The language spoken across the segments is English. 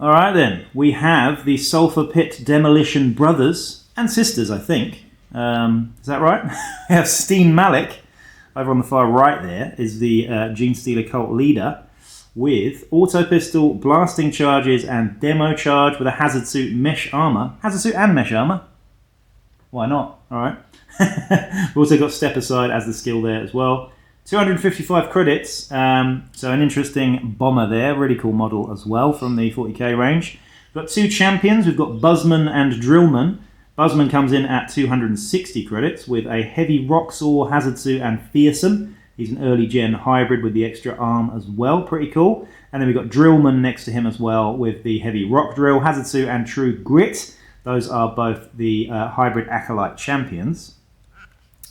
Alright then, we have the Sulfur Pit Demolition brothers and sisters, I think. Is that right? We have Steen Malik, over on the far right there, is the Genestealer Cult leader, with auto pistol, blasting charges, and demo charge with a hazard suit, mesh armor. Hazard suit and mesh armor. Why not? Alright. We've also got Step Aside as the skill there as well. 255 credits, so an interesting bomber there. Really cool model as well from the 40k range. We've got two champions. We've got Buzzman and Drillman. Buzzman comes in at 260 credits with a heavy rock saw, hazard suit, and fearsome. He's an early gen hybrid with the extra arm as well. Pretty cool. And then we've got Drillman next to him as well with the heavy rock drill, hazard suit, and true grit. Those are both the hybrid acolyte champions.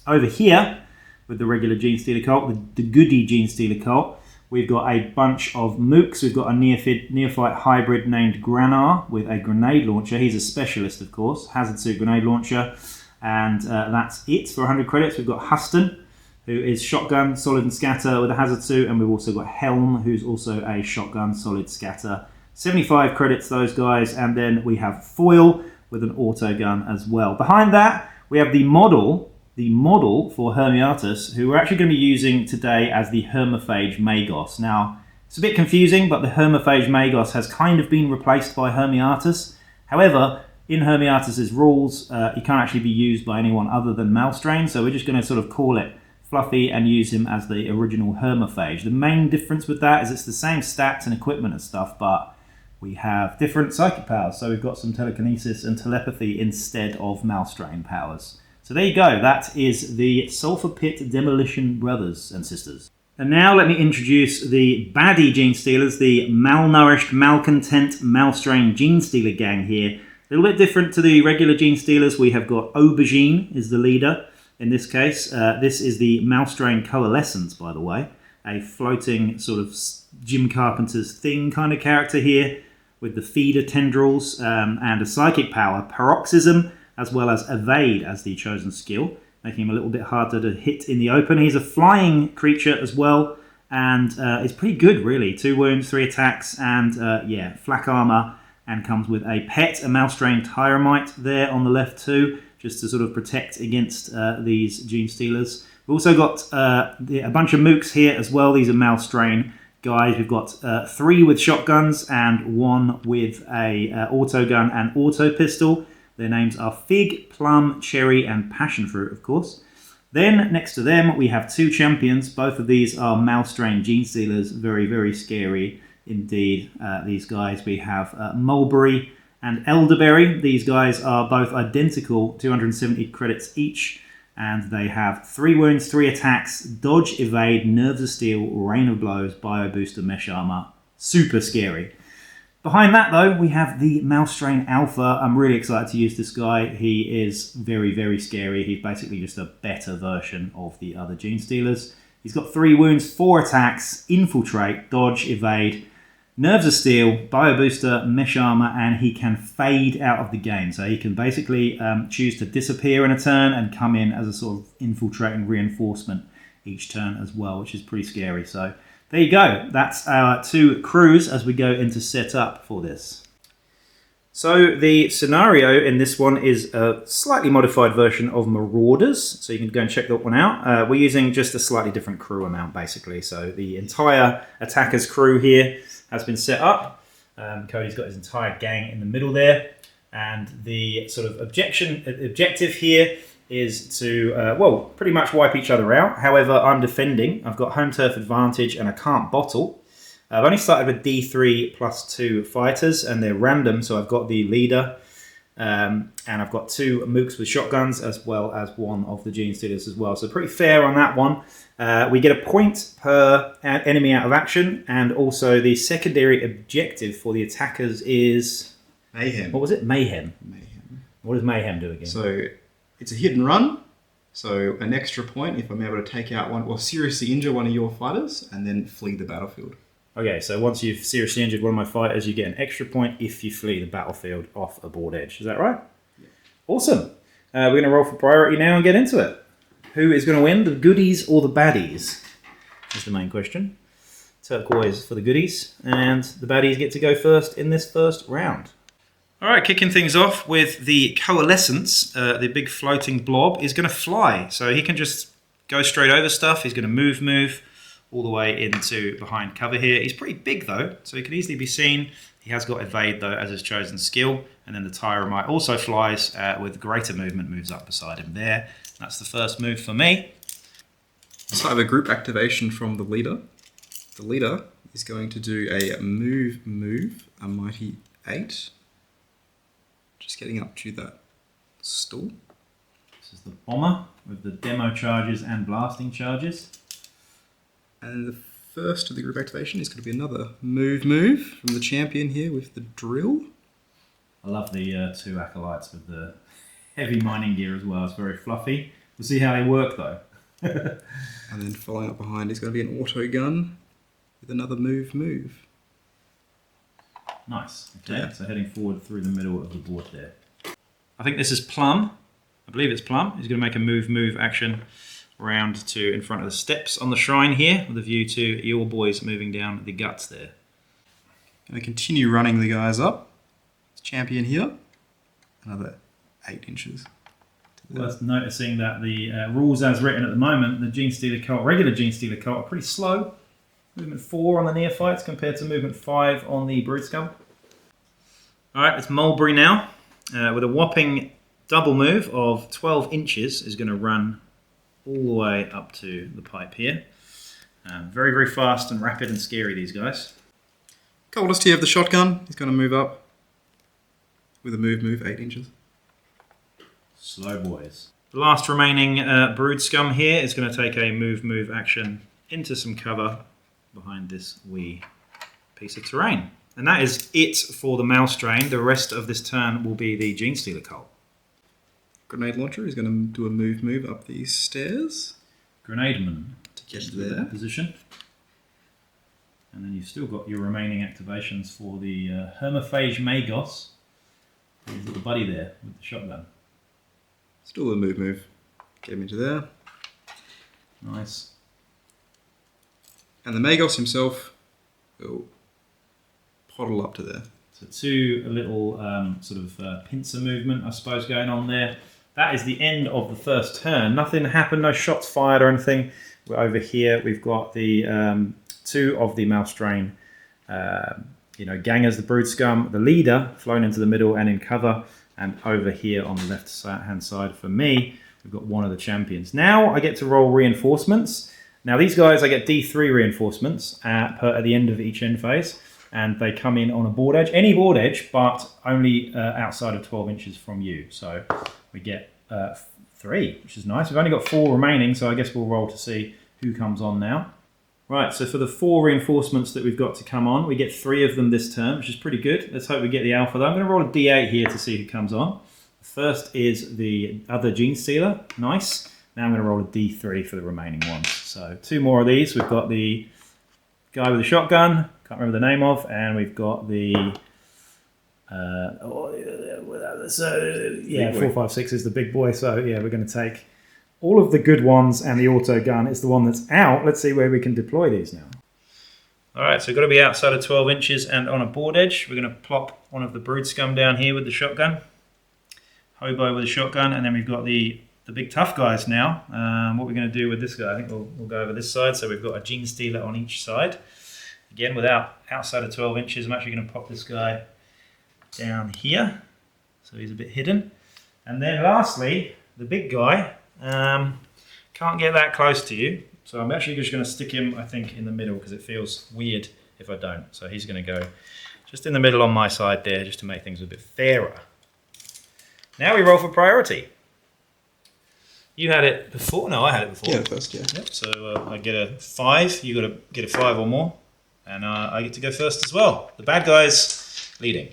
Over here, with the regular Genestealer Cult, the goody Genestealer Cult, we've got a bunch of mooks. We've got a neophyte hybrid named Granar with a grenade launcher. He's a specialist, of course. Hazard suit grenade launcher. And that's it for 100 credits. We've got Huston, who is shotgun, solid and scatter with a hazard suit. And we've also got Helm, who's also a shotgun, solid, scatter. 75 credits, those guys. And then we have Foil with an auto gun as well. Behind that, we have the model for Hermiatus, who we're actually going to be using today as the Hermophage Magos. Now, it's a bit confusing, but the Hermophage Magos has kind of been replaced by Hermiatus. However, in Hermiatus's rules, he can't actually be used by anyone other than Malstrain, so we're just going to sort of call it Fluffy and use him as the original Hermophage. The main difference with that is it's the same stats and equipment and stuff, but we have different psychic powers. So we've got some telekinesis and telepathy instead of Malstrain powers. So there you go, that is the Sulfur Pit Demolition brothers and sisters. And now let me introduce the baddie Genestealers, the malnourished, malcontent, Malstrain Genestealer gang here. A little bit different to the regular Genestealers. We have got Aubergine is the leader in this case. This is the Malstrain Coalescence, by the way. A floating sort of Jim Carpenter's Thing kind of character here with the feeder tendrils and a psychic power, Paroxysm, as well as Evade as the chosen skill, making him a little bit harder to hit in the open. He's a flying creature as well, and is pretty good, really. 2 wounds, 3 attacks, and yeah, flak armor, and comes with a pet, a Malstrain Tyromite there on the left too, just to sort of protect against these Genestealers. We've also got a bunch of mooks here as well. These are Malstrain guys. We've got 3 with shotguns and 1 with a auto gun and auto pistol. Their names are Fig, Plum, Cherry, and Passion Fruit, of course. Then, next to them, we have 2 champions. Both of these are Malstrain Genestealers. Very, very scary indeed, these guys. We have Mulberry and Elderberry. These guys are both identical, 270 credits each. And they have 3 wounds, 3 attacks, dodge, evade, nerves of steel, rain of blows, bio booster, mesh armor. Super scary. Behind that, though, we have the Malstrain Alpha. I'm really excited to use this guy. He is very, very scary. He's basically just a better version of the other Genestealers. He's got 3 wounds, 4 attacks, infiltrate, dodge, evade, nerves of steel, bio booster, mesh armor, and he can fade out of the game. So he can basically choose to disappear in a turn and come in as a sort of infiltrating reinforcement each turn as well, which is pretty scary. So there you go. That's our 2 crews as we go into setup for this. So the scenario in this one is a slightly modified version of Marauders. So you can go and check that one out. We're using just a slightly different crew amount, basically. So the entire attacker's crew here has been set up. Cody's got his entire gang in the middle there. And the sort of objective here is to, well, pretty much wipe each other out. However, I'm defending. I've got home turf advantage and I can't bottle. I've only started with D3 plus 2 fighters and they're random. So I've got the leader and I've got 2 mooks with shotguns as well as 1 of the Genestealers as well. So pretty fair on that one. We get a point per enemy out of action, and also the secondary objective for the attackers is Mayhem. What was it? Mayhem. Mayhem. What does Mayhem do again? So it's a hit and run. So an extra point if I'm able to take out one or seriously injure one of your fighters and then flee the battlefield. Okay, so once you've seriously injured one of my fighters, you get an extra point if you flee the battlefield off a board edge. Is that right? Yeah. Awesome. We're going to roll for priority now and get into it. Who is going to win, the goodies or the baddies? Is the main question. turquoise for the goodies, and the baddies get to go first in this first round. All right, kicking things off with the Coalescence, the big floating blob is going to fly, so he can just go straight over stuff. He's going to move all the way into behind cover here. He's pretty big though, so he can easily be seen. He has got evade though as his chosen skill, and then the Tyromite also flies with greater movement, moves up beside him there. That's the first move for me. So I have a group activation from the leader. The leader is going to do a move, a mighty 8. Just getting up to that stool. This is the bomber with the demo charges and blasting charges. And the first of the group activation is going to be another move from the champion here with the drill. I love the 2 acolytes with the heavy mining gear as well. It's very fluffy. We'll see how they work though. And then following up behind is going to be an auto gun with another move. Nice. Okay, yeah. So heading forward through the middle of the board there. I think this is Plum. I believe it's Plum. He's going to make a move action round to in front of the steps on the shrine here with a view to your boys moving down the guts there. Going to continue running the guys up. It's champion here. Another 8 inches. Worth noticing that the rules as written at the moment, the Genestealer Cult, regular Genestealer Cult, are pretty slow. Movement 4 on the neophytes compared to movement 5 on the brood scum. Alright, it's Mulberry now. With a whopping double move of 12 inches is going to run all the way up to the pipe here. Very, very fast and rapid and scary, these guys. Coldest here of the shotgun. He's going to move up with a move 8 inches. Slow boys. The last remaining brood scum here is going to take a move action into some cover behind this wee piece of terrain. And that is it for the Malstrain. The rest of this turn will be the Genestealer Cult. Grenade launcher is going to do a move up these stairs. Grenade man to get to there. Position. And then you've still got your remaining activations for the Hermophage Magos. His little buddy there with the shotgun. Still a move. Get him into there. Nice. And the Magos himself will poddle up to there. So 2 little sort of pincer movement, I suppose, going on there. That is the end of the first turn. Nothing happened, no shots fired or anything. We're over here. We've got the 2 of the Malstrain, gangers, the brood scum, the leader flown into the middle and in cover. And over here on the left-hand side for me, we've got one of the champions. Now I get to roll reinforcements. Now these guys, I get D3 reinforcements at the end of each end phase. And they come in on a board edge, any board edge, but only outside of 12 inches from you. So we get 3, which is nice. We've only got 4 remaining, so I guess we'll roll to see who comes on now. Right, so for the 4 reinforcements that we've got to come on, we get 3 of them this turn, which is pretty good. Let's hope we get the alpha though. I'm going to roll a D8 here to see who comes on. The first is the other Genestealer. Nice. Now I'm going to roll a D3 for the remaining ones. So 2 more of these. We've got the guy with the shotgun, can't remember the name of, and we've got the 4, 5, 6 is the big boy. So yeah, we're going to take all of the good ones, and the auto gun is the one that's out. Let's see where we can deploy these now. All right, so we've got to be outside of 12 inches and on a board edge. We're going to plop one of the brood scum down here with the shotgun, hobo with a shotgun, and then we've got the big tough guys now. What we're going to do with this guy, I think we'll go over this side. So we've got a Genestealer on each side. Again, outside of 12 inches, I'm actually going to pop this guy down here. So he's a bit hidden. And then lastly, the big guy. Can't get that close to you. So I'm actually just going to stick him, I think, in the middle because it feels weird if I don't. So he's going to go just in the middle on my side there just to make things a bit fairer. Now we roll for priority. You had it before? No, I had it before. Yeah, first, yeah. Yep. So I get a 5. You got to get a 5 or more. And I get to go first as well. The bad guy's leading.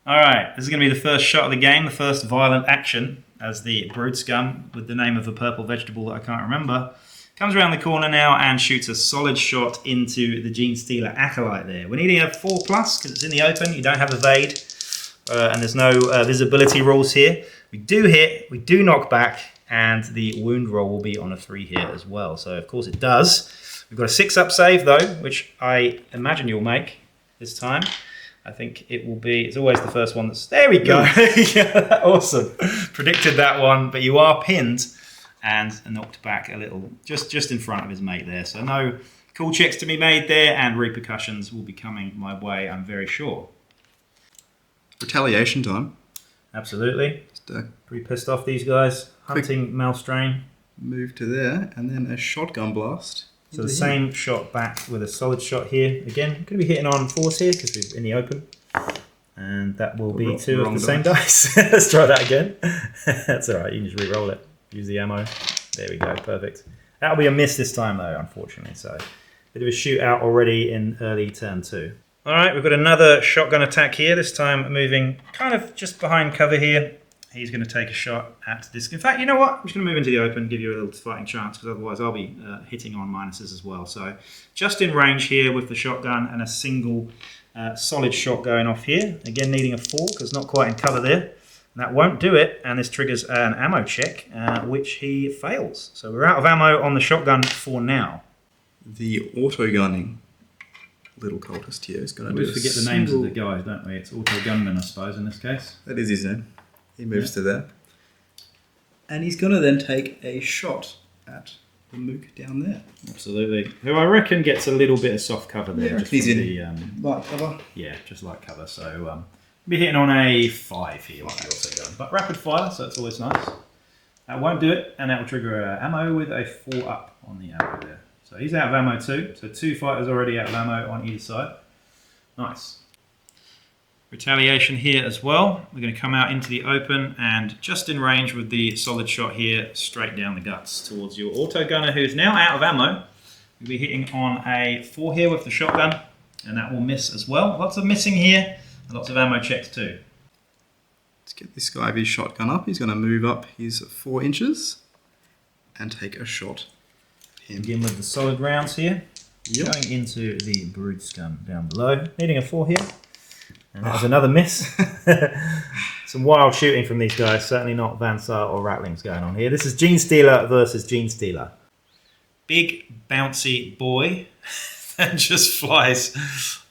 All right, this is going to be the first shot of the game, the first violent action as the brood scum with the name of a purple vegetable that I can't remember comes around the corner now and shoots a solid shot into the Genestealer Acolyte there. We're needing a 4+ because it's in the open. You don't have evade and there's no visibility rules here. We do hit, we do knock back, and the wound roll will be on a 3 here as well. So of course it does. We've got a 6-up save though, which I imagine you'll make this time. I think it will be, it's always the first one that's, there we go. Yeah, awesome. Predicted that one, but you are pinned and knocked back a little, just in front of his mate there. So no cool checks to be made there, and repercussions will be coming my way, I'm very sure. Retaliation time. Absolutely. Pretty pissed off, these guys. Hunting Malstrain. Move to there, and then a shotgun blast. So the same shot back with a solid shot here. Again, going to be hitting on 4s here because we're in the open. And that will be 2 of the same dice. Let's try that again. That's all right, you can just re-roll it. Use the ammo. There we go, perfect. That'll be a miss this time though, unfortunately. So bit of a shootout already in early turn 2. All right, we've got another shotgun attack here, this time moving kind of just behind cover here. He's going to take a shot at this. In fact, you know what? I'm just going to move into the open, give you a little fighting chance, because otherwise I'll be hitting on minuses as well. So just in range here with the shotgun and a single solid shot going off here. Again, needing a 4 because not quite in cover there. And that won't do it, and this triggers an ammo check, which he fails. So we're out of ammo on the shotgun for now. The auto-gunning little cultist here is going to do We forget the names of the guys, don't we? It's auto gunman, I suppose, in this case. That is his name. He moves to there. And he's going to then take a shot at the mook down there. Absolutely. Who I reckon gets a little bit of soft cover there. Yeah, he's in light cover. Yeah, just light cover. So be hitting on a 5 here with the auto gun. But rapid fire, so it's always nice. That won't do it, and that will trigger ammo with a 4-up on the ammo there. So he's out of ammo too. So 2 fighters already out of ammo on either side. Nice. Retaliation here as well. We're going to come out into the open and just in range with the solid shot here, straight down the guts towards your auto gunner, who's now out of ammo. We'll be hitting on a 4 here with the shotgun, and that will miss as well. Lots of missing here, and lots of ammo checks too. Let's get this guy with his shotgun up. He's going to move up his 4 inches and take a shot. Begin with the solid rounds here. Yep. Going into the brood scum down below. Needing a 4 here. And that was another miss. Some wild shooting from these guys. Certainly not Vansar or Rattlings going on here. This is Genestealer versus Genestealer. Big bouncy boy that just flies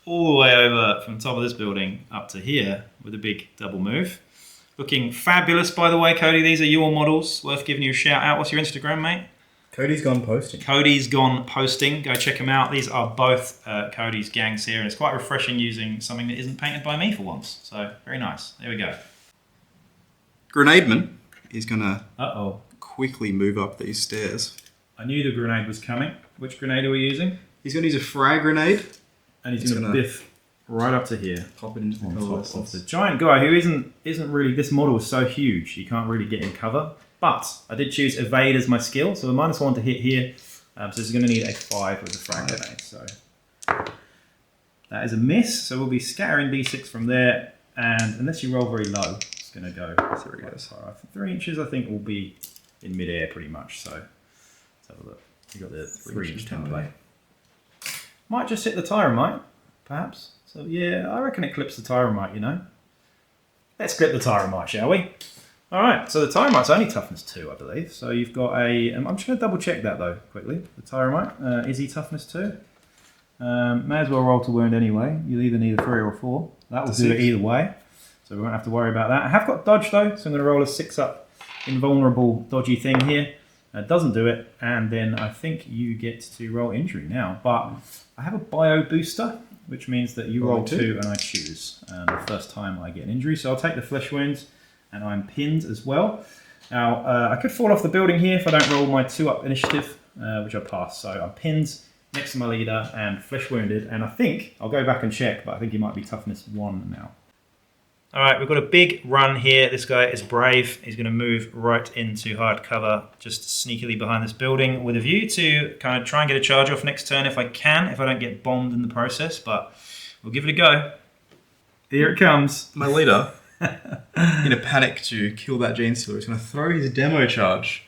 all the way over from the top of this building up to here with a big double move. Looking fabulous, by the way, Cody. These are your models. Worth giving you a shout out. What's your Instagram, mate? Cody's Gone Posting. Cody's Gone Posting. Go check them out. These are both Cody's gangs here, and it's quite refreshing using something that isn't painted by me for once. So, very nice. There we go. Grenademan is going to quickly move up these stairs. I knew the grenade was coming. Which grenade are we using? He's going to use a frag grenade. And he's going to biff right up to here. Pop it into the top of the giant guy who isn't really... This model is so huge, you can't really get in cover. But I did choose evade as my skill, so a -1 to hit here. So this is going to need a 5 with the frag grenade. So that is a miss. So we'll be scattering D6 from there, and unless you roll very low, it's going to go 3 inches. I think will be in midair pretty much. So let's have a look. You got the 3-inch template. Might just hit the Tyromite, perhaps. So yeah, I reckon it clips the Tyromite. You know. Let's clip the Tyromite, shall we? All right, so the Tyromite's only toughness 2, I believe. So you've got a... I'm just going to double check that, though, quickly. The Tyromite, is he toughness 2? May as well roll to wound anyway. You'll either need a 3 or a 4. That will do it either way. So we won't have to worry about that. I have got dodge, though, so I'm going to roll a 6-up invulnerable dodgy thing here. Doesn't do it, and then I think you get to roll injury now. But I have a bio booster, which means that you roll 2 and I choose. The first time I get an injury. So I'll take the flesh wounds. And I'm pinned as well. Now, I could fall off the building here if I don't roll my 2-up initiative, which I passed. So I'm pinned next to my leader and flesh wounded. And I think, I'll go back and check, but I think he might be toughness 1 now. All right, we've got a big run here. This guy is brave. He's going to move right into hard cover, just sneakily behind this building with a view to kind of try and get a charge off next turn if I can, if I don't get bombed in the process. But we'll give it a go. Here it comes. My leader... in a panic to kill that Genestealer, he's going to throw his demo charge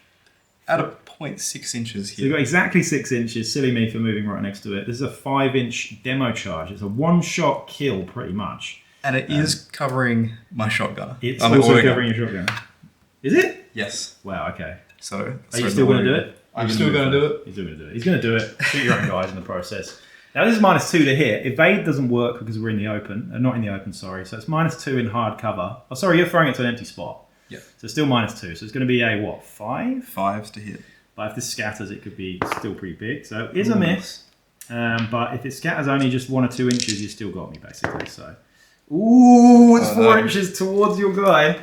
at a 0.6 inches here. So you've got exactly 6 inches. Silly me for moving right next to it. This is a 5-inch demo charge. It's a one-shot kill, pretty much. And it is covering my shotgunner. It's also covering your shotgunner. Is it? Yes. Wow, okay. So are you still going to do it? I'm still going to do it. He's still going to do it. He's going to do it. Shoot your own guys in the process. Now this is -2 to hit. Evade doesn't work because we're in the open. Not in the open, sorry. So it's -2 in hard cover. Oh, sorry, you're throwing it to an empty spot. Yeah. So it's still -2. So it's going to be a, what, 5? 5 to hit. But if this scatters, it could be still pretty big. So it is a miss. But if it scatters only just 1 or 2 inches, you still got me, basically. So, ooh, it's 4 inches towards your guy.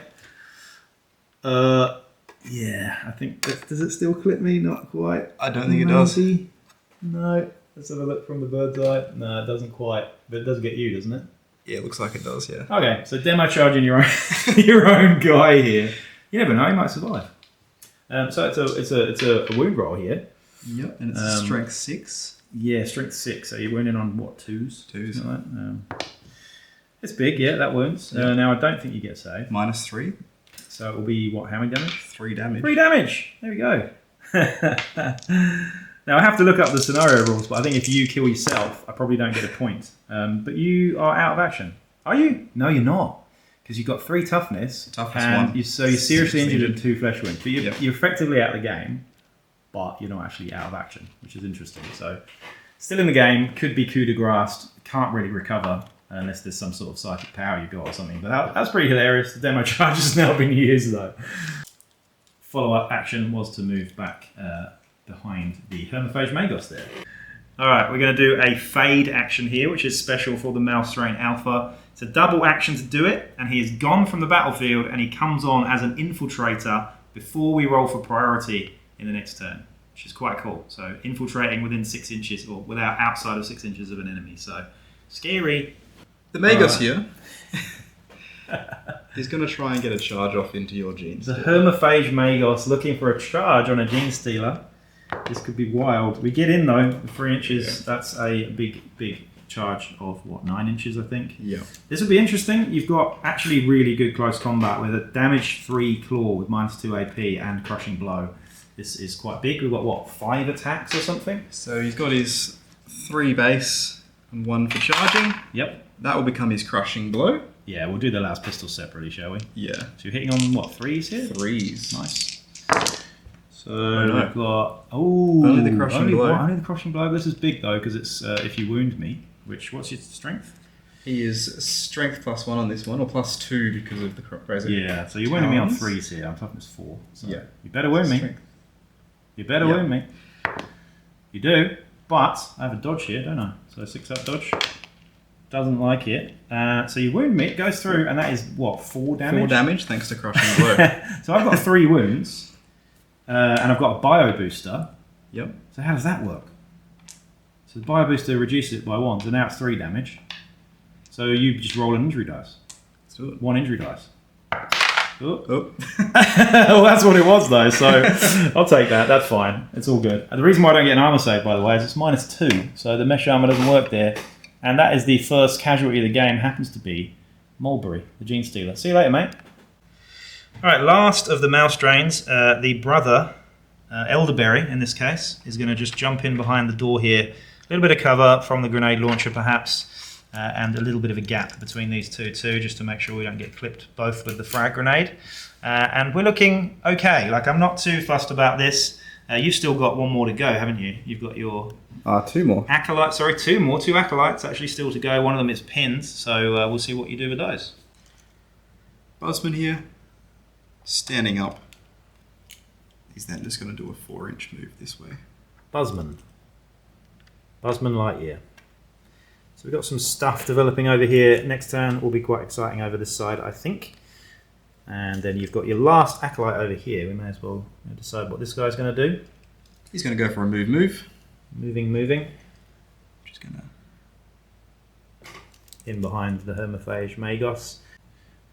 Yeah, I think, does it still clip me? Not quite. I don't think it does. No. Let's have a look from the bird's eye. No, it doesn't quite. But it does get you, doesn't it? Yeah, it looks like it does, yeah. Okay, so demo charging your own, your own guy here. You never know, he might survive. So it's a wound roll here. Yep, and it's strength 6. Yeah, strength 6. So you're wounding on what, 2s? 2s. Like it's big, yeah, that wounds. Now I don't think you get saved. -3. So it will be what, how many damage? 3 damage. 3 damage! There we go. Now I have to look up the scenario rules, but I think if you kill yourself, I probably don't get a point. But you are out of action. Are you? No, you're not. Because you've got 3 toughness. Toughness and 1. So you're seriously injured and 2 flesh wounds. But you're effectively out of the game, but you're not actually out of action, which is interesting. So still in the game, could be coup de grace, can't really recover unless there's some sort of psychic power you've got or something. But that's pretty hilarious. The demo charge has now been used though. Follow-up action was to move back behind the Hermophage Magos there. Alright, we're going to do a fade action here, which is special for the Malstrain Alpha. It's a double action to do it, and he is gone from the battlefield, and he comes on as an infiltrator before we roll for priority in the next turn, which is quite cool. So infiltrating within 6 inches, or without outside of 6 inches of an enemy. So scary. The Magos here. He's going to try and get a charge off into your Genestealer. The Hermophage Magos looking for a charge on a Genestealer. This could be wild. We get in though, 3 inches. Yeah. That's a big charge of what, 9 inches, I think. Yeah. This will be interesting. You've got actually really good close combat with a damage 3 claw with -2 AP and crushing blow. This is quite big. We've got what, 5 attacks or something? So he's got his 3 base and 1 for charging. Yep. That will become his crushing blow. Yeah, we'll do the last pistol separately, shall we? Yeah. So you're hitting on what, 3s here? 3s. Nice. So we've got only the crushing blow. Only the crushing blow. This is big though because it's if you wound me. What's your strength? He is strength +1 on this one, or +2 because of the razor. Yeah. So you're wounding me on 3s here. I'm toughness 4. So yeah. You better wound me. You better wound me. You do, but I have a dodge here, don't I? So 6-up dodge. Doesn't like it. So you wound me. It goes through, and that is what, 4 damage. 4 damage thanks to crushing blow. So I've got 3 wounds. And I've got a bio booster. Yep. So how does that work? So the bio booster reduces it by 1, so now it's 3 damage. So you just roll an injury dice. Let's do it. 1 injury dice. Oh. Well, that's what it was though, so I'll take that. That's fine. It's all good. And the reason why I don't get an armor save, by the way, is it's -2. So the mesh armor doesn't work there. And that is the first casualty of the game, happens to be Mulberry, the Genestealer. See you later, mate. Alright, last of the Malstrains, the brother, Elderberry in this case, is going to just jump in behind the door here. A little bit of cover from the grenade launcher perhaps, and a little bit of a gap between these two too, just to make sure we don't get clipped both with the frag grenade. And we're looking okay, like I'm not too fussed about this. You've still got 1 more to go, haven't you? You've got your... 2 more. Acolyte, sorry, 2 more. 2 Acolytes actually still to go. One of them is pins, so we'll see what you do with those. Buzzman here. Standing up. He's then just going to do a 4-inch move this way. Buzzman Lightyear. So we've got some stuff developing over here. Next turn will be quite exciting over this side, I think. And then you've got your last Acolyte over here. We may as well decide what this guy's going to do. He's going to go for a move. Moving. Just going to... In behind the Hermophage Magos.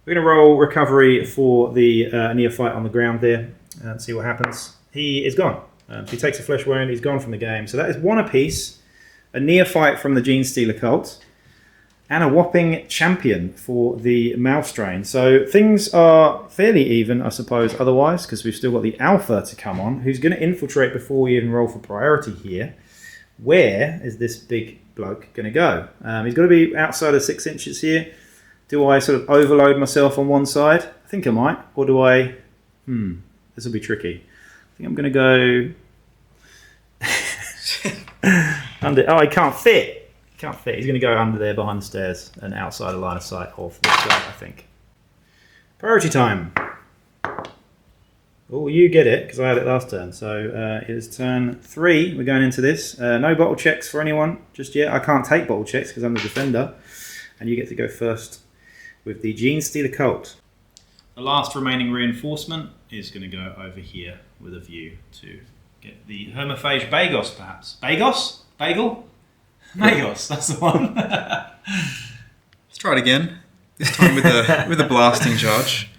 We're going to roll recovery for the neophyte on the ground there and see what happens. He is gone. So he takes a flesh wound. He's gone from the game. So that is 1 apiece. A neophyte from the Genestealer Cult. And a whopping champion for the Malstrain. So things are fairly even, I suppose, otherwise, because we've still got the Alpha to come on, who's going to infiltrate before we even roll for priority here. Where is this big bloke going to go? He's got to be outside of 6 inches here. Do I sort of overload myself on one side? I think I might. Or do I... This will be tricky. I think I'm going to go Oh, he can't fit. He can't fit. He's going to go under there behind the stairs and outside the line of sight of this guy, I think. Priority time. Oh, you get it, because I had it last turn. So it is turn 3. We're going into this. No bottle checks for anyone just yet. I can't take bottle checks because I'm the defender. And you get to go first with the Genestealer Cult. The last remaining reinforcement is going to go over here with a view to get the Hermophage Bagos, perhaps. Bagos? Bagel? Bagos, that's the one. Let's try it again. This time with a blasting charge.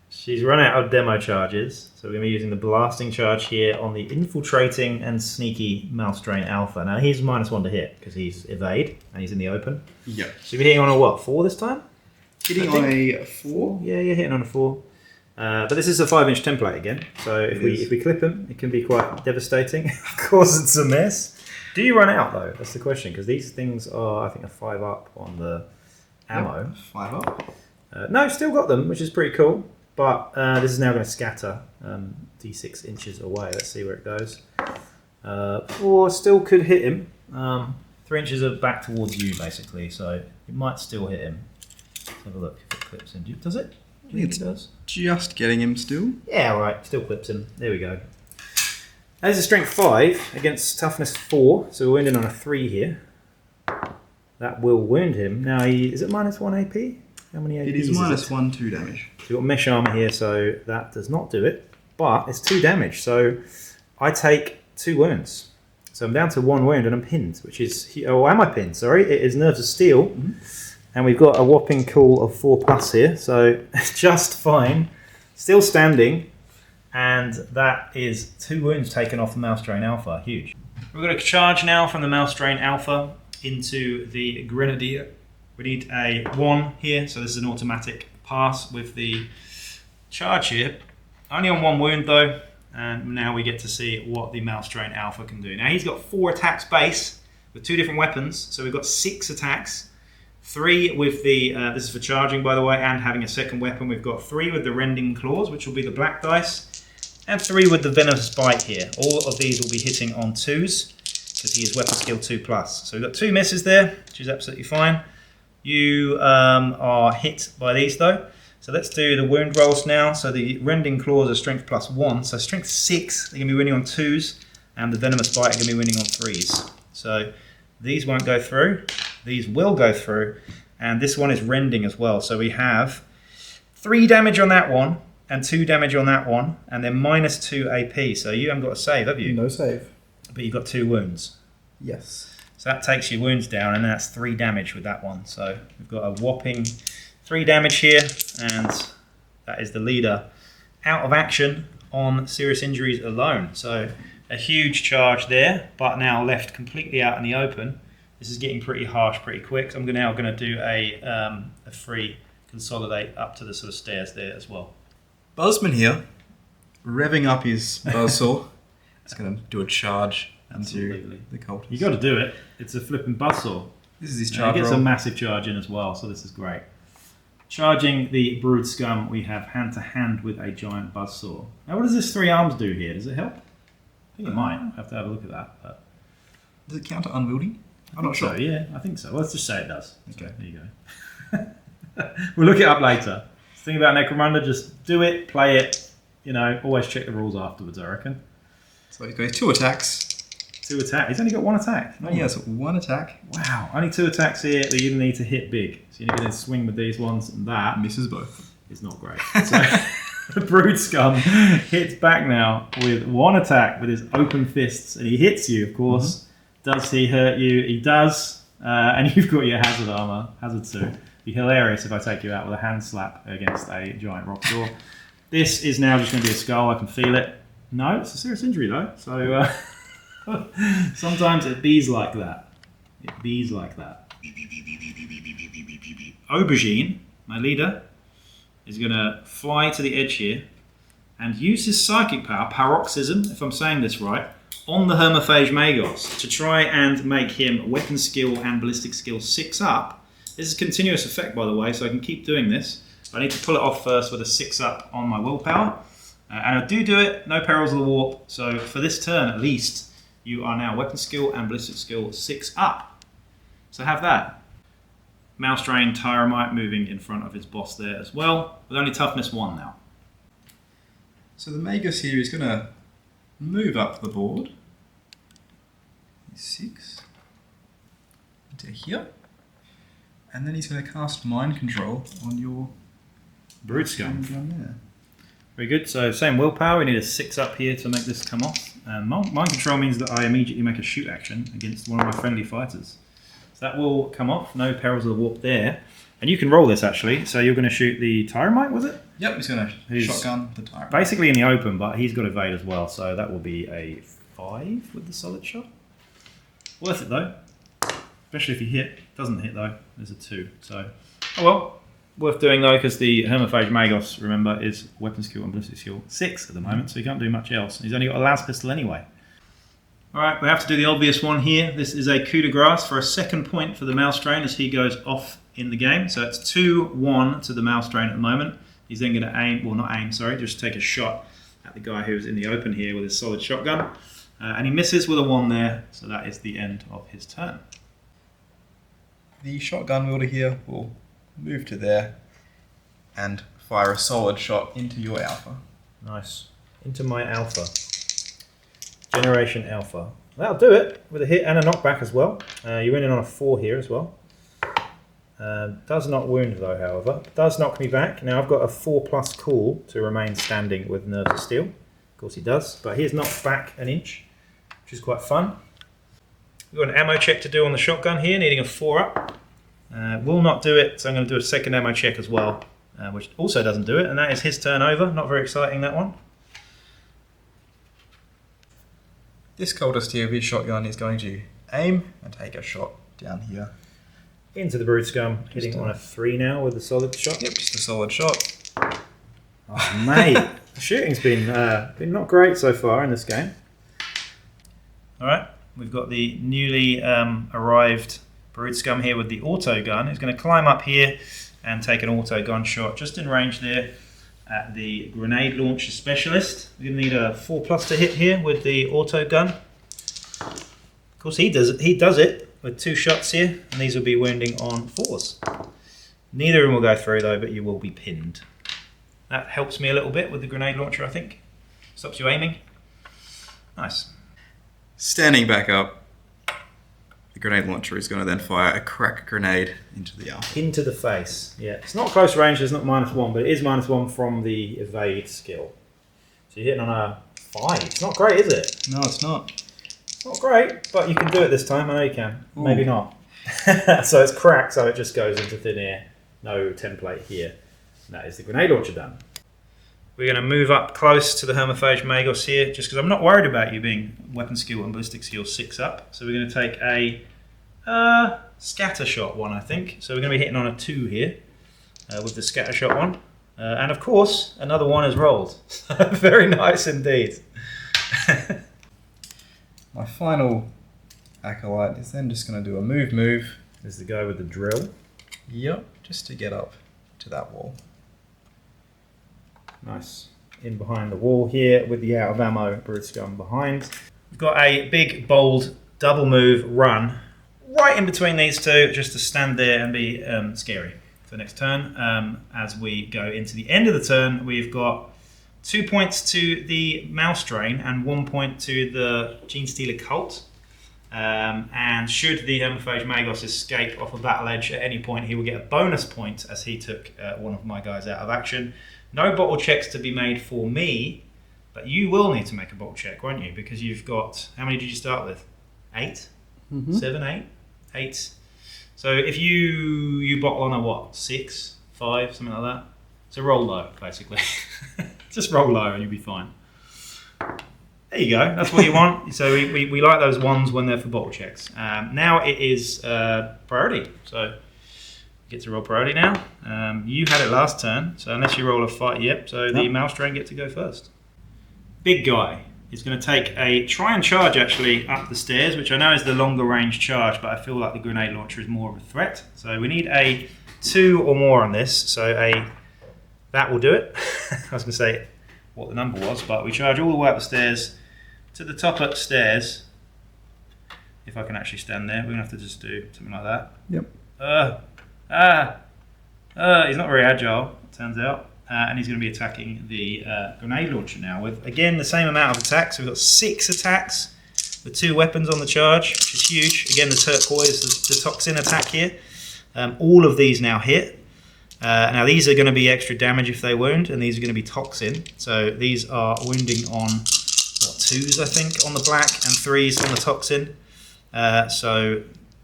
She's run out of demo charges, so we're going to be using the blasting charge here on the infiltrating and sneaky Malstrain Alpha. Now he's -1 to hit because he's evade and he's in the open. Yep. So you're hitting on a what? 4 this time? Hitting on a 4. Yeah, you're hitting on a 4. But this is a 5-inch template again, so if we clip him, it can be quite devastating. Of course, it's a mess. Do you run out though? That's the question, because these things are, I think, a 5 up on the ammo. Yep, 5 up. No, still got them, which is pretty cool. But this is now going to scatter d6 inches away. Let's see where it goes. 4 still could hit him. 3 inches are back towards you, basically, so it might still hit him. Let's have a look if it clips him. Does it? Do you think it does? Just getting him still. Yeah, all right. Still clips him. There we go. There's a strength 5 against toughness 4, so we're wounding on a 3 here. That will wound him. Now, is it -1 AP? How many APs It is -1, 2 damage. So you've got mesh armor here, so that does not do it. But it's 2 damage, so I take 2 wounds. So I'm down to 1 wound and I'm pinned, which is... Oh, am I pinned? Sorry. It is Nerves of Steel. Mm-hmm. And we've got a whopping cool of 4+ here, so just fine. Still standing. And that is 2 wounds taken off the Malstrain Alpha. Huge. We're going to charge now from the Malstrain Alpha into the Grenadier. We need a 1 here, so this is an automatic pass with the charge here. Only on 1 wound though, and now we get to see what the Malstrain Alpha can do. Now he's got 4 attacks base with 2 different weapons, so we've got 6 attacks. 3 with the, this is for charging by the way, and having a second weapon. We've got 3 with the Rending Claws, which will be the black dice, and 3 with the Venomous Bite here. All of these will be hitting on 2s, because he is weapon skill 2+. So we've got 2 misses there, which is absolutely fine. You are hit by these though. So let's do the wound rolls now. So the Rending Claws are strength +1. So strength 6, they're going to be winning on 2s. And the Venomous Bite are going to be winning on 3s. So these won't go through. These will go through. And this one is rending as well. So we have 3 damage on that one. And 2 damage on that one. And then -2 AP. So you haven't got a save, have you? No save. But you've got 2 wounds. Yes. So that takes your wounds down, and that's 3 damage with that one. So we've got a whopping 3 damage here, and that is the leader out of action on serious injuries alone. So a huge charge there, but now left completely out in the open. This is getting pretty harsh pretty quick. So I'm now going to do a free consolidate up to the sort of stairs there as well. Buzzman here, revving up his buzzsaw. It's going to do a charge. Absolutely. The cult. You got to do it. It's a flipping buzzsaw. This is his charge He gets roll. a massive charge in as well, so this is great. Charging the Brood Scum, we have hand to hand with a giant buzzsaw. Now, what does this 3 arms do here? Does it help? I think it might. Have to have a look at that. But Does it counter unwieldy? I'm not sure. So, yeah, I think so. Let's just say it does. Okay. So, there you go. We'll look it up later. The thing about Necromunda, just do it, play it. You know, always check the rules afterwards, I reckon. So he's got 2 attacks. 2 attacks. He's only got 1 attack. Oh, yeah, so 1 attack. Wow, only 2 attacks here that you need to hit big. So you're going to swing with these ones, and that Misses both. is not great. So the Brood Scum hits back now with 1 attack with his open fists, and he hits you, of course. Does he hurt you? He does. And you've got your hazard armor, hazard suit. It'd be hilarious if I take you out with a hand slap against a giant rock door. This is now just going to be a skull. I can feel it. No, it's a serious injury though. So sometimes it bees like that. It bees like that. Aubergine, my leader, is going to fly to the edge here and use his psychic power, paroxysm, if I'm saying this right, on the Hermophage Magos to try and make him weapon skill and ballistic skill 6 up. This is a continuous effect, by the way, so I can keep doing this. But I need to pull it off first with a 6 up on my willpower. And I do it, no perils of the warp. So for this turn, at least, you are now weapon skill and ballistic skill 6 up. So have that. Malstrain Tyromite moving in front of his boss there as well, with only toughness 1 now. So the Magus here is going to move up the board. 6 into here. And then he's going to cast Mind Control on your Brood Scum. down there. Very good. So same willpower. We need a 6 up here to make this come off. And Mind Control means that I immediately make a shoot action against one of my friendly fighters. So that will come off. No perils of the warp there. And you can roll this actually. So you're going to shoot the Tyromite, was it? Yep, he's going to shotgun the Tyromite. Basically in the open, but he's got evade as well. So that will be a 5 with the solid shot. Worth it though. Especially if you hit. Doesn't hit though. There's a 2. So, oh well. Worth doing though, because the Hermophage Magos, remember, is weapon skill and ballistic skill 6 at the moment, so he can't do much else. He's only got a las pistol anyway. Alright, we have to do the obvious one here. This is a coup de grace for a 2nd point for the Malstrain as he goes off in the game. So it's 2-1 to the Malstrain at the moment. He's then going to aim, well not aim, sorry, just take a shot at the guy who's in the open here with his solid shotgun. And he misses with a 1 there, so that is the end of his turn. The shotgun wielder here will move to there and fire a solid shot into your alpha. Nice. Into my alpha. Generation Alpha. That'll do it with a hit and a knockback as well. You're in on a 4 here as well. Does not wound though, however. Does knock me back. Now I've got a 4+ cool to remain standing with Nerves of Steel. Of course he does. But he's knocked back an inch, which is quite fun. We've got an ammo check to do on the shotgun here, needing a 4 up. Will not do it, so I'm going to do a 2nd ammo check as well, which also doesn't do it, and that is his turn over. Not very exciting, that one. This cultist here with his shotgun is going to aim and take a shot down here. Into the Brood Scum, hitting on a 3 now with the solid shot. Yep, just a solid shot. Oh, mate, the shooting's been not great so far in this game. Alright, we've got the newly arrived Brood Scum here with the auto gun. He's going to climb up here and take an auto gun shot just in range there at the grenade launcher specialist. We're going to need a 4+ to hit here with the auto gun. Of course he does it with 2 shots here, and these will be wounding on 4s. Neither of them will go through though, but you will be pinned. That helps me a little bit with the grenade launcher, I think. Stops you aiming. Nice. Standing back up, the grenade launcher is going to then fire a crack grenade into the alpha. Into the face, yeah. It's not close range, it's not -1, but it is -1 from the evade skill. So you're hitting on a 5. It's not great, is it? No, it's not. It's not great, but you can do it this time. I know you can. Ooh. Maybe not. So it's cracked, so it just goes into thin air. No template here. And that is the grenade launcher done. We're going to move up close to the Hermophage Magos here, just because I'm not worried about you being weapon skill and ballistic skill 6 up. So we're going to take a scatter shot one, I think. So we're going to be hitting on a 2 here with the scatter shot one. And of course, another 1 is rolled. Very nice indeed. My final acolyte is then just going to do a move. There's the guy with the drill. Yep, just to get up to that wall. Nice. In behind the wall here with the out of ammo Brood Scum behind. We've got a big, bold, double move run right in between these two, just to stand there and be scary for the next turn. As we go into the end of the turn, we've got 2 points to the Malstrain and 1 point to the Genestealer Cult. And should the Hermophage Magos escape off a battle edge at any point, he will get a bonus point as he took one of my guys out of action. No bottle checks to be made for me, but you will need to make a bottle check, won't you? Because you've got, how many did you start with? 8? 7, 8? 8. So if you bottle on a what? 6, 5, something like that? So roll low, basically. Just roll low and you'll be fine. There you go, that's what you want. So we like those ones when they're for bottle checks. Now it is priority, so you get to roll priority now. You had it last turn, so unless you roll a fight, yep, so the Malstrain get to go first. Big guy is going to take a try and charge actually up the stairs, which I know is the longer range charge, but I feel like the grenade launcher is more of a threat. So we need a 2 or more on this, so that will do it. I was going to say what the number was, but we charge all the way up the stairs to the top upstairs if I can actually stand there. We're going to have to just do something like that. Yep. He's not very agile, it turns out. And he's going to be attacking the grenade launcher now with, again, the same amount of attacks. So we've got 6 attacks with 2 weapons on the charge, which is huge. Again, the turquoise, the toxin attack here. All of these now hit. Now these are going to be extra damage if they wound, and these are going to be toxin. So these are wounding on, 2s I think on the black and 3s on the toxin. So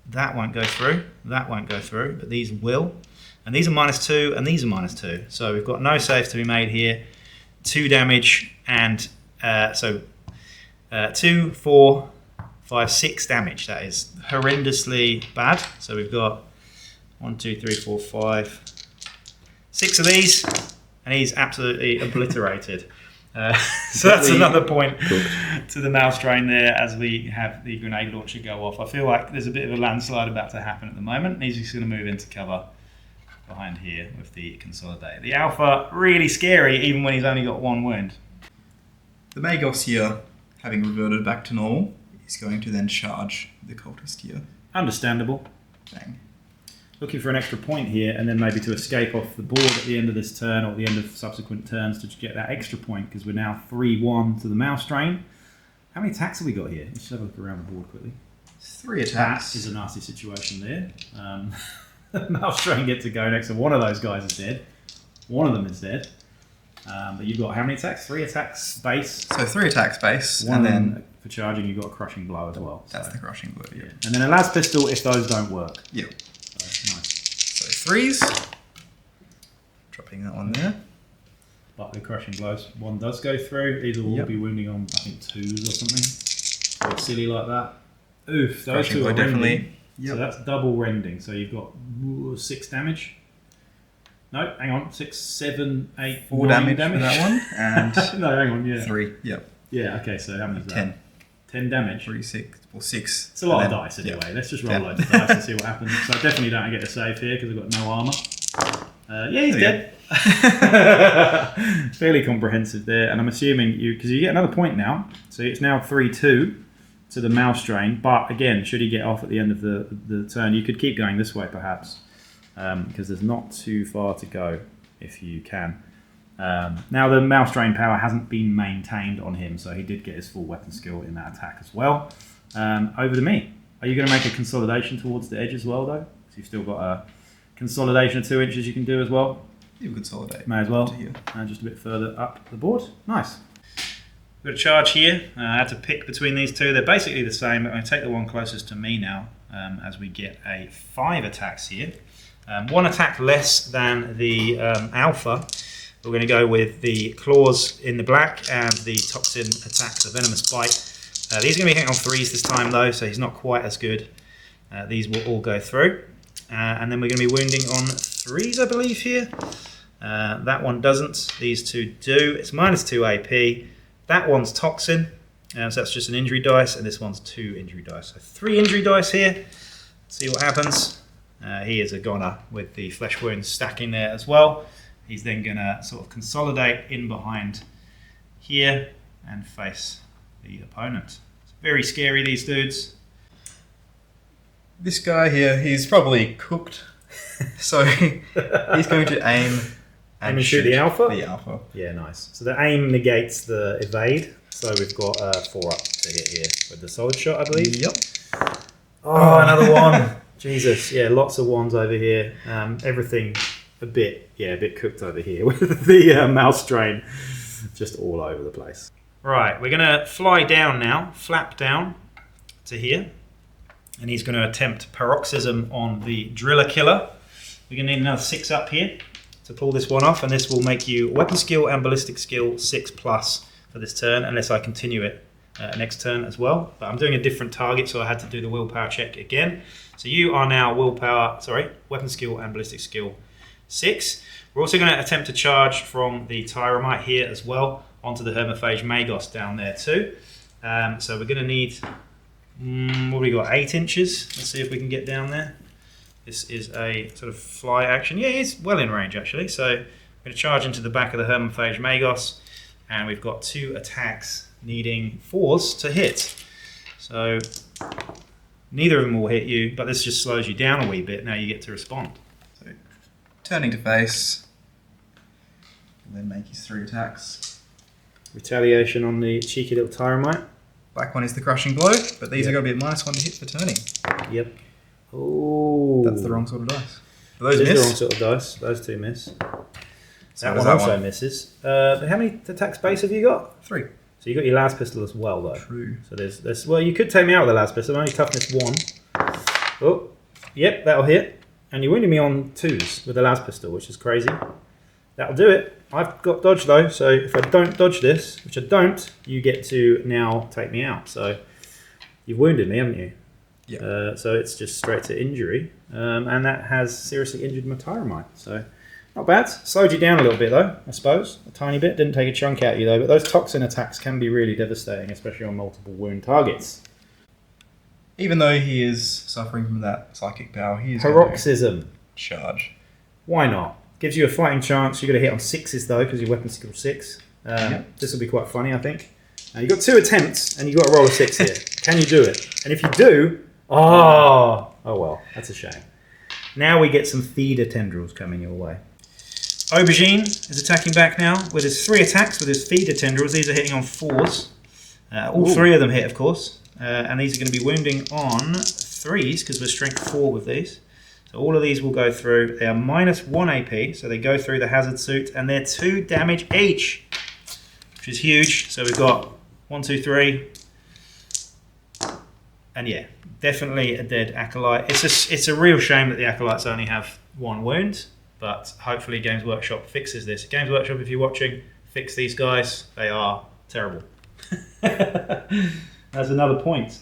that won't go through, that won't go through, but these will. And these are -2 and these are -2. So we've got no saves to be made here. 2 damage and 2, 4, 5, 6 damage. That is horrendously bad. So we've got 1, 2, 3, 4, 5, 6 of these, and he's absolutely obliterated. So that's another point to the Malstrain there as we have the grenade launcher go off. I feel like there's a bit of a landslide about to happen at the moment. He's just going to move into cover behind here with the Consolidate. The Alpha, really scary even when he's only got 1 wound. The Magos here, having reverted back to normal, is going to then charge the Cultist here. Understandable. Bang. Looking for an extra point here, and then maybe to escape off the board at the end of this turn or at the end of subsequent turns to get that extra point, because we're now 3-1 to the Malstrain. How many attacks have we got here? Let's have a look around the board quickly. 3 attacks. That is a nasty situation there. Malstrain get to go next to one of those guys is dead. One of them is dead. But you've got how many attacks? 3 attacks base. So 3 attacks base, One and then for charging, you've got a crushing blow as well. That's the crushing blow. Yeah. And then a las pistol if those don't work. Yeah. So, nice. So 3s. Dropping that one there. But the crushing blows, 1 does go through. These will all be wounding on, I think, 2s or something. Or silly like that. Oof, those Crushing 2 blow are definitely. rending. Yep. So that's double rending. So you've got 6 damage. No, hang on. 6, 7, 8, 4 9 damage for that one. And no, hang on. Yeah. 3. Yep. Yeah. Okay. So how many is that? 10. 10 damage. 3, 6. Well, 6. It's a lot of dice anyway. Let's just roll loads of dice and see what happens. So I definitely don't get a save here because I've got no armor. Yeah, he's dead. Fairly comprehensive there, and I'm assuming because you get another point now, so it's now 3-2 to the Malstrain. But again, should he get off at the end of the turn, you could keep going this way perhaps, because there's not too far to go if you can. Now the Malstrain power hasn't been maintained on him, so he did get his full weapon skill in that attack as well. Over to me. Are you going to make a consolidation towards the edge as well, though? So you've still got a consolidation of 2 inches you can do as well. You consolidate. May as well. And just a bit further up the board. Nice. We've got a charge here. I had to pick between these 2. They're basically the same, but I'm going to take the one closest to me now, as we get a 5 attacks here. 1 attack less than the Alpha. We're going to go with the claws in the black and the toxin attack, the venomous bite. These are going to be hitting on 3s this time though, so he's not quite as good. These will all go through. And then we're going to be wounding on 3s, I believe, here. That one doesn't. These 2 do. It's -2 AP. That one's toxin. So that's just an injury dice, and this one's 2 injury dice. So 3 injury dice here. Let's see what happens. He is a goner with the flesh wounds stacking there as well. He's then going to sort of consolidate in behind here and face the opponent. It's very scary, these dudes. This guy here, he's probably cooked. So he's going to aim and shoot the Alpha? The Alpha. Yeah, nice. So the aim negates the evade. So we've got 4 up to hit here with the solid shot, I believe. Yep. Oh, another 1. Jesus. Yeah, lots of 1s over here. Everything a bit cooked over here with the Malstrain just all over the place. Right, we're going to fly down now, flap down to here. And he's going to attempt paroxysm on the driller killer. We're going to need another 6 up here to pull this one off, and this will make you weapon skill and ballistic skill 6+ for this turn, unless I continue it next turn as well. But I'm doing a different target, so I had to do the willpower check again. So you are now weapon skill and ballistic skill 6. We're also going to attempt to charge from the Tyromite here as well onto the Hermophage Magos down there too. So we're going to need, what have we got, 8 inches? Let's see if we can get down there. This is a sort of fly action. Yeah, he's well in range actually. So I'm going to charge into the back of the Hermophage Magos, and we've got 2 attacks needing 4s to hit. So Neither of them will hit you, but this just slows you down a wee bit. Now you get to respond. So, turning to face, and then make his 3 attacks. Retaliation on the cheeky little Tyromite. Black one is the crushing blow, but these are going to be a -1 to hit for turning. Yep. Oh. That's the wrong sort of dice. Those miss. miss. The wrong sort of dice. Those 2 miss. So That one also misses. How many attack space have you got? 3. So you got your las pistol as well, though. True. So there's well, you could take me out with the las pistol. I'm only toughness 1. Oh, yep, that'll hit. And you're wounding me on 2s with the las pistol, which is crazy. That'll do it. I've got dodge though, so if I don't dodge this, which I don't, you get to now take me out. So you've wounded me, haven't you? Yeah. So it's just straight to injury, and that has seriously injured my Tyromite. So not bad. Slowed you down a little bit though, I suppose. A tiny bit. Didn't take a chunk out of you though. But those toxin attacks can be really devastating, especially on multiple wound targets. Even though he is suffering from that psychic power, he is Paroxysm. Charge. Why not? Gives you a fighting chance. You've got to hit on 6s though, because your weapon skill 6. Yep. This will be quite funny, I think. You've got 2 attempts, and you've got to roll a 6 here. Can you do it? And if you do, oh well, that's a shame. Now we get some feeder tendrils coming your way. Aubergine is attacking back now with his 3 attacks with his feeder tendrils. These are hitting on 4s. All 3 of them hit, of course. And these are going to be wounding on 3s, because we're strength 4 with these. So all of these will go through. They are -1 AP, so they go through the hazard suit, and they're 2 damage each, which is huge. So we've got 1, 2, 3, and yeah, definitely a dead acolyte. It's a real shame that the acolytes only have 1 wound, but hopefully Games Workshop fixes this. Games Workshop, if you're watching, fix these guys. They are terrible. That's another point.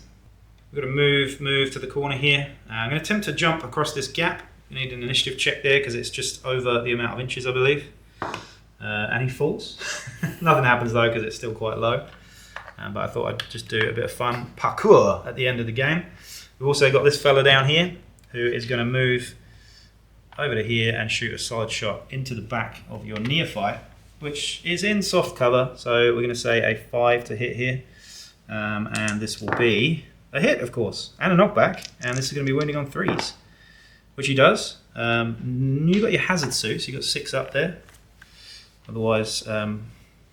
We've got to move to the corner here. I'm going to attempt to jump across this gap. You need an initiative check there because it's just over the amount of inches, I believe. And he falls. Nothing happens though because it's still quite low. But I thought I'd just do a bit of fun parkour at the end of the game. We've also got this fella down here who is going to move over to here and shoot a solid shot into the back of your neophyte, which is in soft cover. So we're going to say a 5 to hit here. And this will be a hit, of course, and a knockback, and this is going to be wounding on 3s, which he does. You got your hazard suit, so you got 6 up there. Otherwise,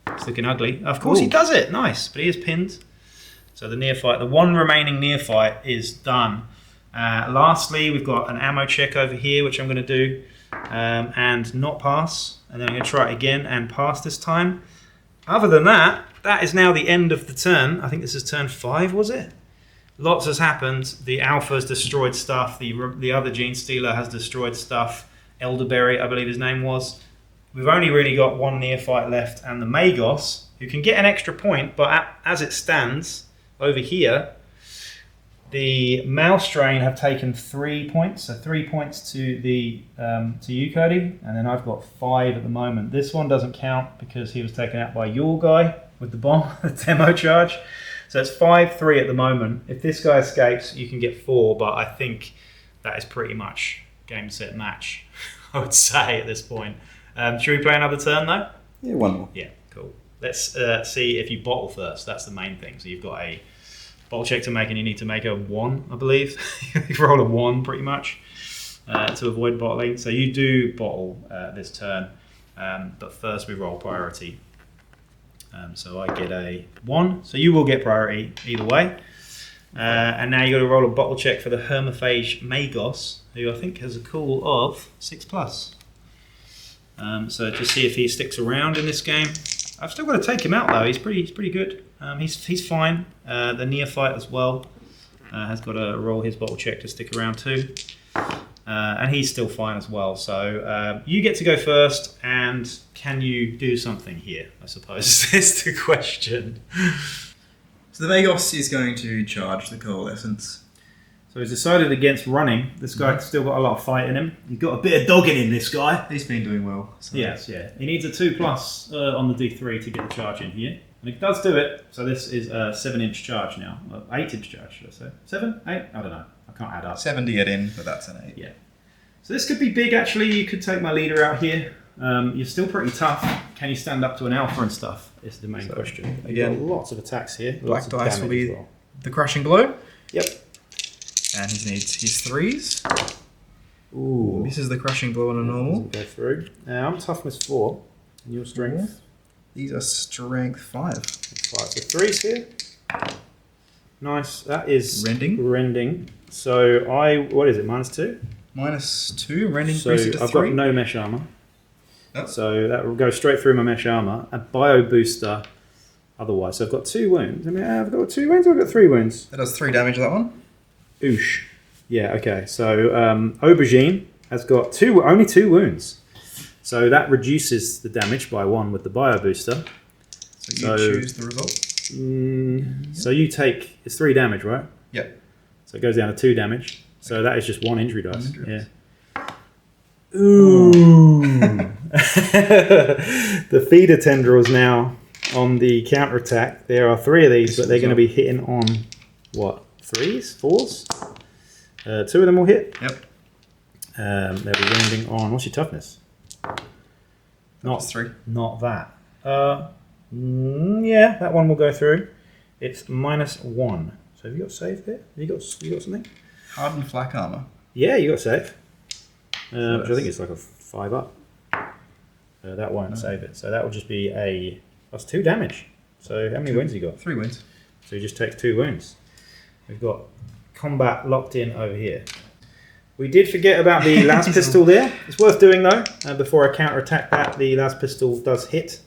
it's looking ugly. Of course, he does it. Nice, but he is pinned. So the neophyte, the 1 remaining neophyte, is done. Lastly, we've got an ammo check over here, which I'm going to do, and not pass. And then I'm going to try it again and pass this time. Other than that, that is now the end of the turn. I think this is turn 5, was it? Lots has happened. The Alpha has destroyed stuff. The other Genestealer has destroyed stuff. Elderberry, I believe his name was. We've only really got 1 neophyte left, and the Magos, who can get an extra point, but as it stands over here, the Malstrain have taken 3 points, so 3 points to you, Cody, and then I've got 5 at the moment. This one doesn't count because he was taken out by your guy with the bomb, the demo charge. So it's 5-3 at the moment. If this guy escapes, you can get 4, but I think that is pretty much game, set, match, I would say at this point. Should we play another turn though? Yeah, 1 more. Yeah, cool. Let's see if you bottle first. That's the main thing. So you've got a bottle check to make, and you need to make a 1, I believe. You roll a 1 pretty much to avoid bottling. So you do bottle this turn, but first we roll priority. So I get a 1, so you will get priority either way. And now you got to roll a bottle check for the Hermophage Magos, who I think has a cool of 6+. So to see if he sticks around in this game. I've still got to take him out though. He's pretty good. He's fine. The neophyte as well has got to roll his bottle check to stick around too. And he's still fine as well. So you get to go first, and can you do something here, I suppose is the question. So the Magos is going to charge the Coalescence. So he's decided against running. This guy's still got a lot of fight in him. You've got a bit of dogging in this guy. He's been doing well. So. Yes, yeah. He needs a 2+ on the D3 to get the charge in here. And he does do it. So this is a 7-inch charge now. 8-inch charge, should I say? 7? 8? I don't know. I can't add up. 7 to get in, but that's an 8. Yeah. So this could be big, actually. You could take my leader out here. You're still pretty tough. Can you stand up to an alpha and stuff? Is the main question. Again, lots of attacks here. Black dice will be the crushing blow. Yep. And he needs his 3s. Ooh. Misses the crushing blow on a normal. Doesn't go through. I'm toughness 4. And your strength? These are strength 5. 5. So 3s here. Nice. That is rending. So what is it? -2? -2. Rending so brings it to I've 3. got no mesh armor. Oh. So that will go straight through my mesh armor. A bio booster otherwise. So I've got 2 wounds. I mean, I've got 2 wounds or I've got 3 wounds? That does 3 damage, that one. Oosh. Yeah, okay. So Aubergine has got only 2 wounds. So that reduces the damage by 1 with the bio booster. So you choose the result. So you take, it's 3 damage, right? Yep. So it goes down to 2 damage. So that is just 1 injury dice. Yeah. Ooh. The feeder tendrils now on the counter attack. There are 3 of these, but they're going to be hitting on what? 3s? 4s? 2 of them will hit. Yep. They'll be wounding on. What's your toughness? Not 3. Not that. Yeah, that one will go through. It's -1. So have you got save there? Have you got something? Hardened flak armor. Yeah, you got save. Which I think it's like a 5 up. That won't save it. So that will just be that's 2 damage. So how many wounds have you got? 3 wounds. So he just takes 2 wounds. We've got combat locked in over here. We did forget about the last pistol there. It's worth doing though. Before I counter attack that, the last pistol does hit.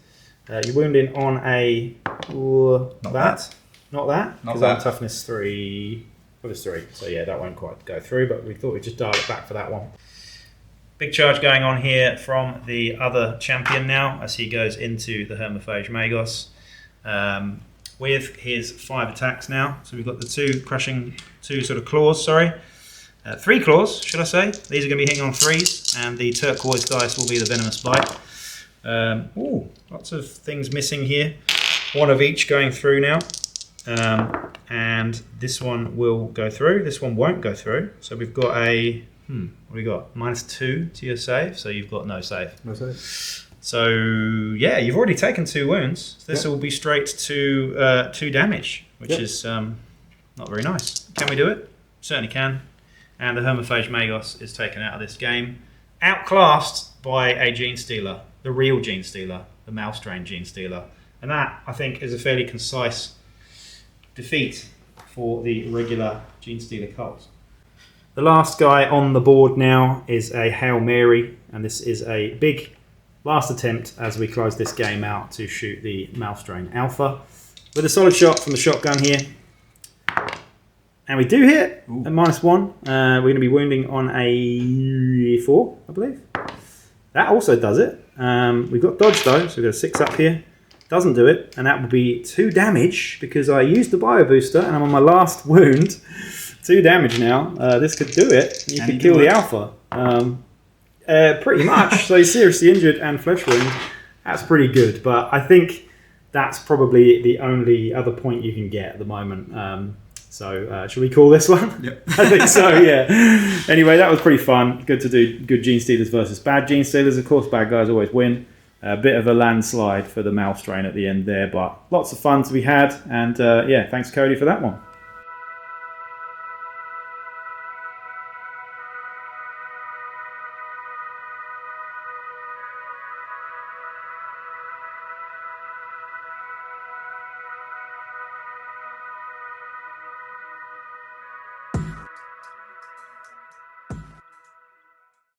You're wounding on a Not that. Not that. Not Because that. I'm toughness 3. Well, it's 3. So yeah, that won't quite go through. But we thought we'd just dial it back for that one. Big charge going on here from the other champion now as he goes into the Hermophage Magos with his 5 attacks now. So we've got the 2 sort of claws, sorry. 3 claws, should I say. These are going to be hitting on 3s, and the turquoise dice will be the venomous bite. Lots of things missing here. 1 of each going through now. And this one will go through. This one won't go through. So we've got a... what do we got? -2 to your save, so you've got no save. No save. So, yeah, you've already taken 2 wounds. This will be straight to 2 damage, which is not very nice. Can we do it? Certainly can. And the Hermophage Magos is taken out of this game. Outclassed by a Genestealer, the real Genestealer, the Malstrain Genestealer. And that, I think, is a fairly concise defeat for the regular Genestealer Cults. The last guy on the board now is a Hail Mary, and this is a big last attempt as we close this game out to shoot the Malstrain Alpha. With a solid shot from the shotgun here. And we do hit at -1. We're going to be wounding on a 4, I believe. That also does it. We've got dodge though, so we've got a 6 up here. Doesn't do it, and that will be 2 damage because I used the bio booster and I'm on my last wound. 2 damage now. This could do it. You could kill the Alpha. Pretty much. So he's seriously injured and flesh wound. That's pretty good, but I think that's probably the only other point you can get at the moment. So should we call this one? Yep. I think so, yeah. Anyway, that was pretty fun. Good to do good Genestealers versus bad Genestealers. Of course, bad guys always win. A bit of a landslide for the Malstrain at the end there, but lots of fun to be had. And yeah, thanks Cody for that one.